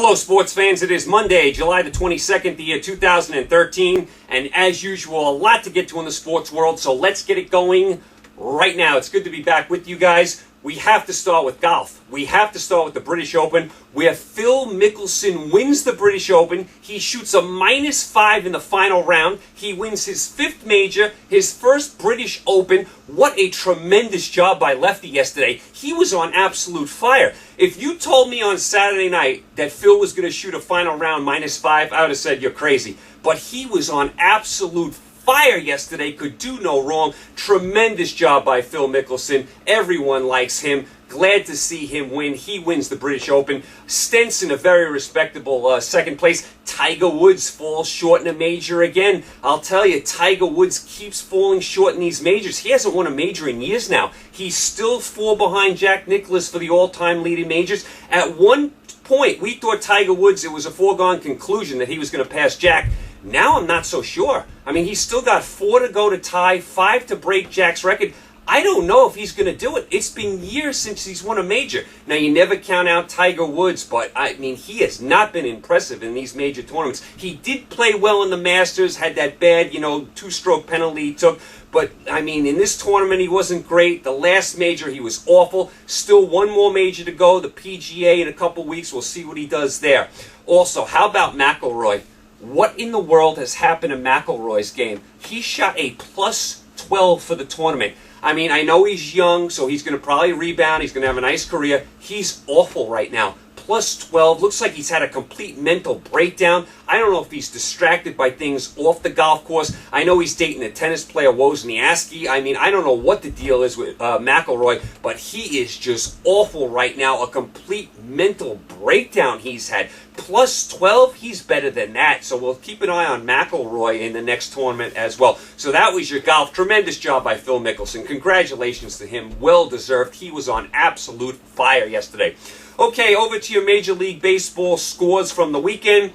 Hello, sports fans. It is Monday, July the 22nd, the year 2013. And as usual, a lot to get to in the sports world, so let's get it going right now. It's good to be back with you guys. We have to start with golf. We have to start with the British Open, where Phil Mickelson wins the British Open. He shoots a -5 in the final round. He wins his 5th major, his first British Open. What a tremendous job by Lefty yesterday. He was on absolute fire. If you told me on Saturday night that Phil was going to shoot a final round -5, I would have said you're crazy. But he was on absolute fire yesterday, could do no wrong. Tremendous job by Phil Mickelson. Everyone likes him. Glad to see him win. He wins the British Open. Stenson, a very respectable second place. Tiger Woods falls short in a major again. I'll tell you, Tiger Woods keeps falling short in these majors. He hasn't won a major in years now. He's still 4 behind Jack Nicklaus for the all-time leading majors. At one point, we thought Tiger Woods, it was a foregone conclusion that he was going to pass Jack. Now I'm not so sure. I mean, he's still got 4 to go to tie, 5 to break Jack's record. I don't know if he's going to do it. It's been years since he's won a major. Now, you never count out Tiger Woods, but, I mean, he has not been impressive in these major tournaments. He did play well in the Masters, had that bad, 2-stroke penalty he took. But, I mean, in this tournament, he wasn't great. The last major, he was awful. Still one more major to go, the PGA in a couple weeks. We'll see what he does there. Also, how about McIlroy? What in the world has happened to McIlroy's game? He shot a +12 for the tournament. I mean, I know he's young, so he's going to probably rebound. He's going to have a nice career. He's awful right now. +12. Looks like he's had a complete mental breakdown. I don't know if he's distracted by things off the golf course. I know he's dating a tennis player, Wozniacki. I mean, I don't know what the deal is with McIlroy, but he is just awful right now. A complete mental breakdown he's had. +12, he's better than that. So we'll keep an eye on McIlroy in the next tournament as well. So that was your golf. Tremendous job by Phil Mickelson. Congratulations to him. Well deserved. He was on absolute fire yesterday. Okay, over to your Major League Baseball scores from the weekend.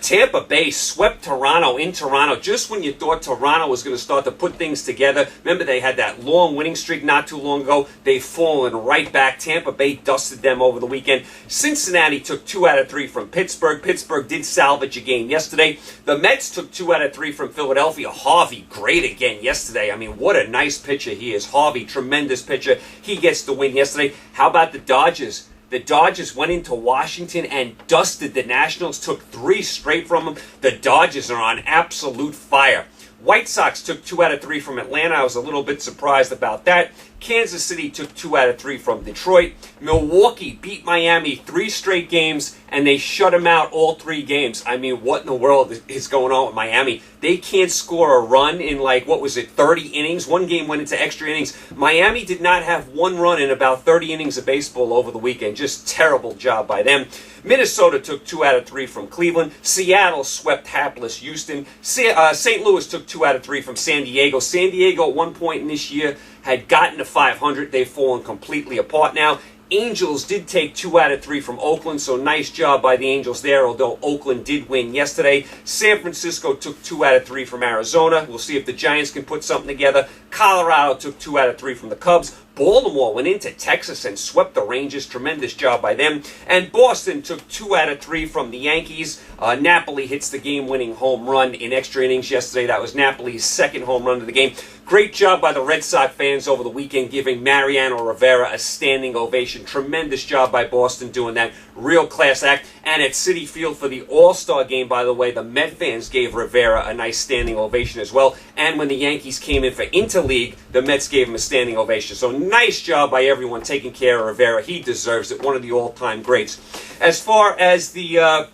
Tampa Bay swept Toronto in Toronto just when you thought Toronto was going to start to put things together. Remember, they had that long winning streak not too long ago. They've fallen right back. Tampa Bay dusted them over the weekend. Cincinnati took 2 out of 3 from Pittsburgh. Pittsburgh did salvage a game yesterday. The Mets took 2 out of 3 from Philadelphia. Harvey, great again yesterday. I mean, what a nice pitcher he is. Harvey, tremendous pitcher. He gets the win yesterday. How about the Dodgers? The Dodgers went into Washington and dusted the Nationals, took 3 straight from them. The Dodgers are on absolute fire. White Sox took 2 out of 3 from Atlanta. I was a little bit surprised about that. Kansas City took 2 out of 3 from Detroit. Milwaukee beat Miami 3 straight games, and they shut them out all 3 games. I mean, what in the world is going on with Miami? They can't score a run in 30 innings? One game went into extra innings. Miami did not have 1 run in about 30 innings of baseball over the weekend. Just terrible job by them. Minnesota took 2 out of 3 from Cleveland. Seattle swept hapless Houston. St. Louis took 2 out of 3 from San Diego. San Diego at one point in this year had gotten to 500. They've fallen completely apart now. Angels did take 2 out of 3 from Oakland, so nice job by the Angels there, although Oakland did win yesterday. San Francisco took 2 out of 3 from Arizona. We'll see if the Giants can put something together. Colorado took 2 out of 3 from the Cubs. Baltimore went into Texas and swept the Rangers. Tremendous job by them. And Boston took 2 out of 3 from the Yankees. Napoli hits the game-winning home run in extra innings yesterday. That was Napoli's 2nd home run of the game. Great job by the Red Sox fans over the weekend, giving Mariano Rivera a standing ovation. Tremendous job by Boston doing that. Real class act. And at Citi Field for the All-Star game, by the way, the Met fans gave Rivera a nice standing ovation as well. And when the Yankees came in for Interleague, the Mets gave him a standing ovation. So nice job by everyone taking care of Rivera. He deserves it. One of the all-time greats. As far as the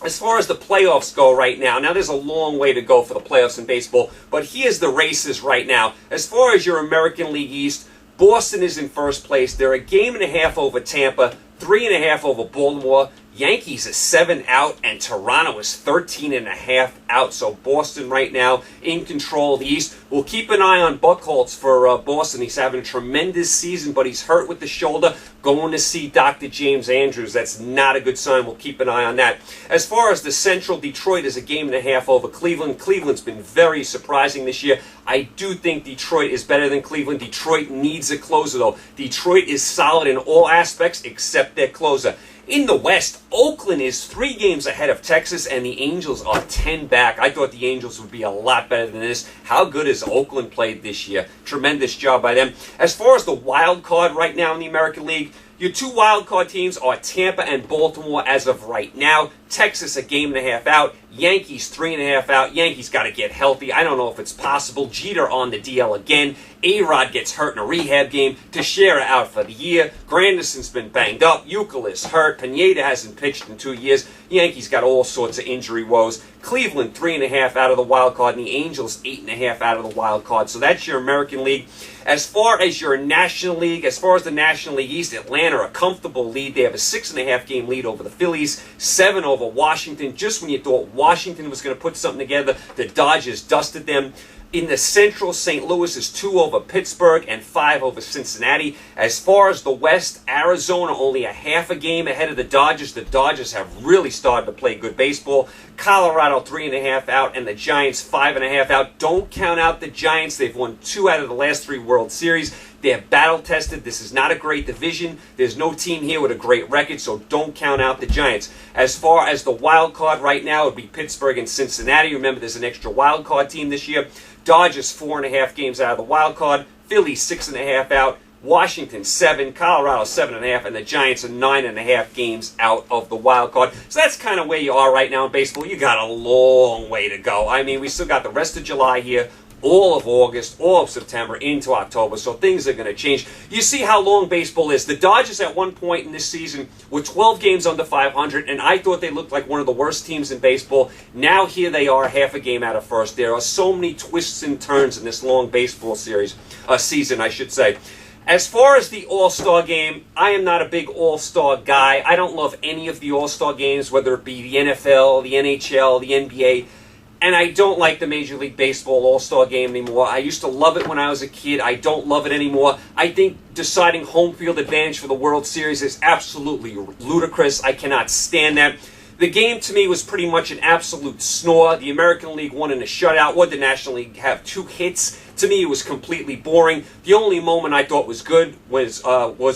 playoffs go right now, there's a long way to go for the playoffs in baseball, but here's the races right now. As far as your American League East, Boston is in first place. They're a 1.5 over Tampa, 3.5 over Baltimore. Yankees is 7 out, and Toronto is 13.5 out. So Boston right now in control of the East. We'll keep an eye on Buchholz for Boston. He's having a tremendous season, but he's hurt with the shoulder. Going to see Dr. James Andrews. That's not a good sign. We'll keep an eye on that. As far as the Central, Detroit is a 1.5 over Cleveland. Cleveland's been very surprising this year. I do think Detroit is better than Cleveland. Detroit needs a closer, though. Detroit is solid in all aspects except their closer. In the West, Oakland is 3 games ahead of Texas, and the Angels are 10 back. I thought the Angels would be a lot better than this. How good has Oakland played this year? Tremendous job by them. As far as the wild card right now in the American League, your 2 wild card teams are Tampa and Baltimore as of right now. Texas a game and a half out. Yankees 3.5 out. Yankees got to get healthy. I don't know if it's possible. Jeter on the DL again. A-Rod gets hurt in a rehab game. Teixeira out for the year. Granderson's been banged up. Euclid's hurt. Pineda hasn't pitched in 2 years. Yankees got all sorts of injury woes. Cleveland 3.5 out of the wild card, and the Angels 8.5 out of the wild card. So that's your American League. As far as your National League, as far as the National League East, Atlanta a comfortable lead. They have a 6.5 game lead over the Phillies, 7 over Washington. Just when you thought Washington was going to put something together, the Dodgers dusted them. In the Central, St. Louis is 2 over Pittsburgh and 5 over Cincinnati. As far as the West, Arizona only a half a game ahead of the Dodgers. The Dodgers have really started to play good baseball. Colorado 3.5 out, and the Giants 5.5 out. Don't count out the Giants. They've won 2 out of the last 3 World Series. They're battle-tested. This is not a great division. There's no team here with a great record, so don't count out the Giants. As far as the wild card right now, it would be Pittsburgh and Cincinnati. Remember, there's an extra wild card team this year. Dodgers 4.5 games out of the wild card. Philly 6.5 out. Washington 7, Colorado 7.5, and the Giants are 9.5 games out of the wild card. So that's kind of where you are right now in baseball. You got a long way to go. I mean, we still got the rest of July here, all of August, all of September, into October, so things are going to change. You see how long baseball is. The Dodgers at one point in this season were 12 games under 500, and I thought they looked like one of the worst teams in baseball. Now here they are, half a game out of first. There are so many twists and turns in this long baseball season, I should say. As far as the All-Star game, I am not a big All-Star guy. I don't love any of the All-Star games, whether it be the NFL, the NHL, the NBA. And I don't like the Major League Baseball All-Star Game anymore. I used to love it when I was a kid. I don't love it anymore. I think deciding home field advantage for the World Series is absolutely ludicrous. I cannot stand that. The game to me was pretty much an absolute snore. The American League won in a shutout. What did the National League have? 2 hits. To me, it was completely boring. The only moment I thought was good was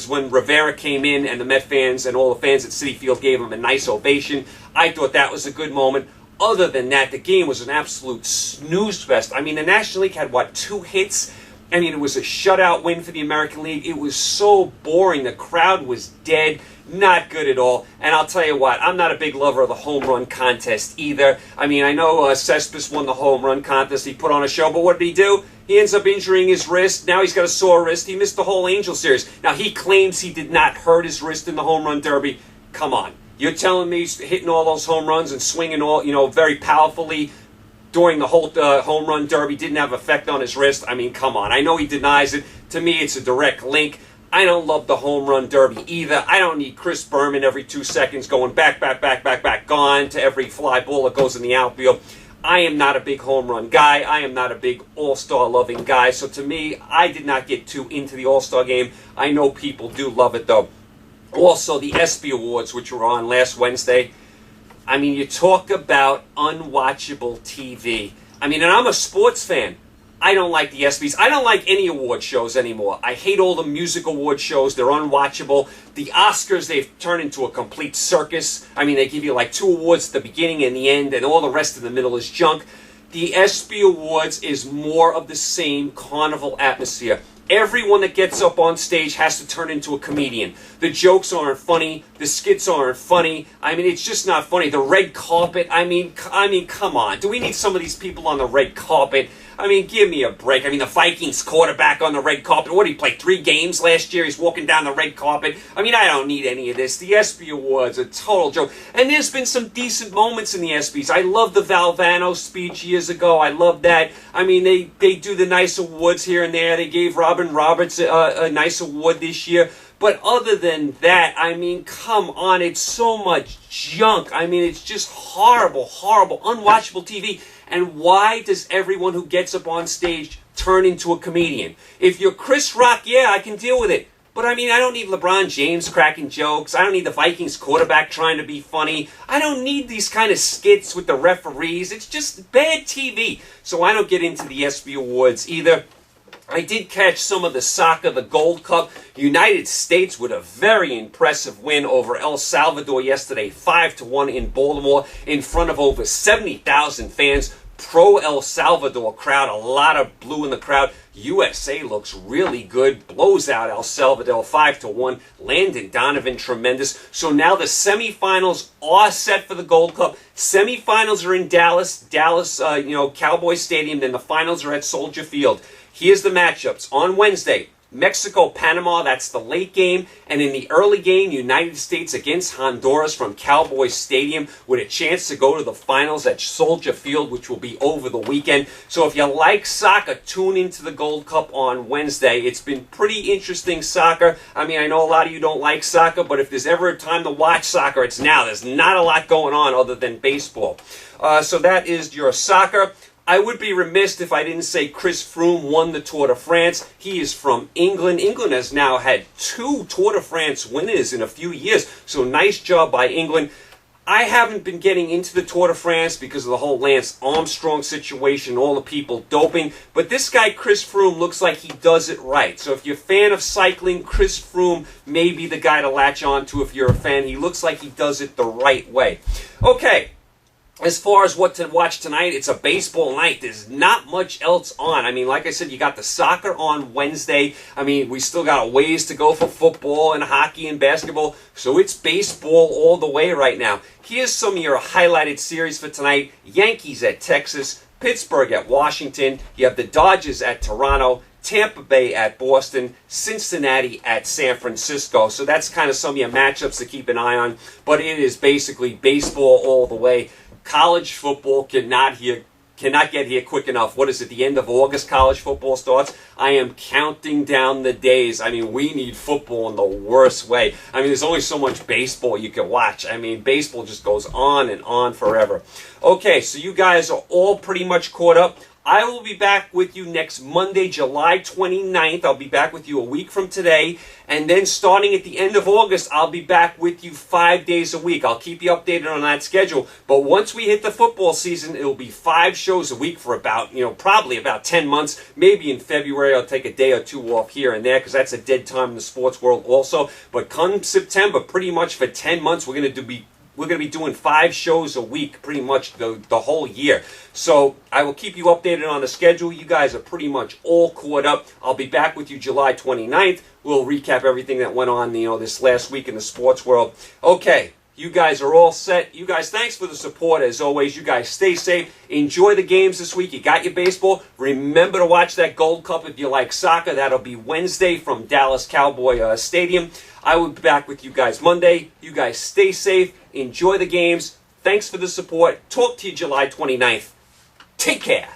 when Rivera came in and the Met fans and all the fans at Citi Field gave him a nice ovation. I thought that was a good moment. Other than that, the game was an absolute snooze fest. I mean, the National League had, 2 hits? I mean, it was a shutout win for the American League. It was so boring. The crowd was dead. Not good at all. And I'll tell you what, I'm not a big lover of the home run contest either. I mean, I know Cespedes won the home run contest. He put on a show, but what did he do? He ends up injuring his wrist. Now he's got a sore wrist. He missed the whole Angel series. Now, he claims he did not hurt his wrist in the home run derby. Come on. You're telling me he's hitting all those home runs and swinging all, very powerfully during the whole home run derby didn't have effect on his wrist? I mean, come on. I know he denies it. To me, it's a direct link. I don't love the home run derby either. I don't need Chris Berman every 2 seconds going back, gone to every fly ball that goes in the outfield. I am not a big home run guy. I am not a big all-star loving guy. So to me, I did not get too into the all-star game. I know people do love it, though. Also, the ESPY Awards, which were on last Wednesday. I mean, you talk about unwatchable TV. I mean, and I'm a sports fan. I don't like the ESPYs. I don't like any award shows anymore. I hate all the music award shows. They're unwatchable. The Oscars, they've turned into a complete circus. I mean, they give you 2 awards at the beginning and the end, and all the rest in the middle is junk. The ESPY Awards is more of the same carnival atmosphere. Everyone that gets up on stage has to turn into a comedian. The jokes aren't funny. The skits aren't funny. I mean, it's just not funny. The red carpet, I mean, come on. Do we need some of these people on the red carpet? I mean, give me a break. I mean, the Vikings quarterback on the red carpet. What, did he play 3 games last year? He's walking down the red carpet. I mean, I don't need any of this. The ESPY Awards, a total joke. And there's been some decent moments in the ESPYs. I love the Valvano speech years ago. I love that. I mean, they do the nice awards here and there. They gave Robin Roberts a nice award this year. But other than that, I mean, come on. It's so much junk. I mean, it's just horrible, unwatchable TV. And why does everyone who gets up on stage turn into a comedian? If you're Chris Rock, yeah, I can deal with it. But I mean, I don't need LeBron James cracking jokes. I don't need the Vikings quarterback trying to be funny. I don't need these kind of skits with the referees. It's just bad TV. So I don't get into the ESPY Awards either. I did catch some of the soccer, the Gold Cup. United States with a very impressive win over El Salvador yesterday, 5-1 in Baltimore, in front of over 70,000 fans. Pro El Salvador crowd, a lot of blue in the crowd. USA looks really good, blows out El Salvador 5-1. Landon Donovan, tremendous. So now the semifinals are set for the Gold Cup. Semifinals are in Dallas, Cowboy Stadium. Then the finals are at Soldier Field. Here's the matchups. On Wednesday, Mexico-Panama, that's the late game. And in the early game, United States against Honduras from Cowboy Stadium with a chance to go to the finals at Soldier Field, which will be over the weekend. So if you like soccer, tune into the Gold Cup on Wednesday. It's been pretty interesting soccer. I mean, I know a lot of you don't like soccer, but if there's ever a time to watch soccer, it's now. There's not a lot going on other than baseball. So that is your soccer. I would be remiss if I didn't say Chris Froome won the Tour de France. He is from England. England has now had 2 Tour de France winners in a few years, so nice job by England. I haven't been getting into the Tour de France because of the whole Lance Armstrong situation, all the people doping, but this guy Chris Froome looks like he does it right. So if you're a fan of cycling, Chris Froome may be the guy to latch on to if you're a fan. He looks like he does it the right way. Okay. As far as what to watch tonight, it's a baseball night. There's not much else on. I mean, like I said, you got the soccer on Wednesday. I mean, we still got a ways to go for football and hockey and basketball. So it's baseball all the way right now. Here's some of your highlighted series for tonight. Yankees at Texas, Pittsburgh at Washington. You have the Dodgers at Toronto, Tampa Bay at Boston, Cincinnati at San Francisco. So that's kind of some of your matchups to keep an eye on. But it is basically baseball all the way. College football cannot get here quick enough. What is it, the end of August college football starts? I am counting down the days. I mean, we need football in the worst way. I mean, there's only so much baseball you can watch. I mean, baseball just goes on and on forever. Okay, so you guys are all pretty much caught up. I will be back with you next Monday, July 29th. I'll be back with you a week from today. And then starting at the end of August, I'll be back with you 5 days a week. I'll keep you updated on that schedule. But once we hit the football season, it'll be 5 shows a week for about, probably about 10 months. Maybe in February, I'll take a day or 2 off here and there because that's a dead time in the sports world also. But come September, pretty much for 10 months, we're going to be doing 5 shows a week pretty much the whole year. So I will keep you updated on the schedule. You guys are pretty much all caught up. I'll be back with you July 29th. We'll recap everything that went on this last week in the sports world. Okay, you guys are all set. You guys, thanks for the support as always. You guys stay safe. Enjoy the games this week. You got your baseball. Remember to watch that Gold Cup if you like soccer. That'll be Wednesday from Dallas Cowboy Stadium. I will be back with you guys Monday. You guys stay safe. Enjoy the games. Thanks for the support. Talk to you July 29th. Take care.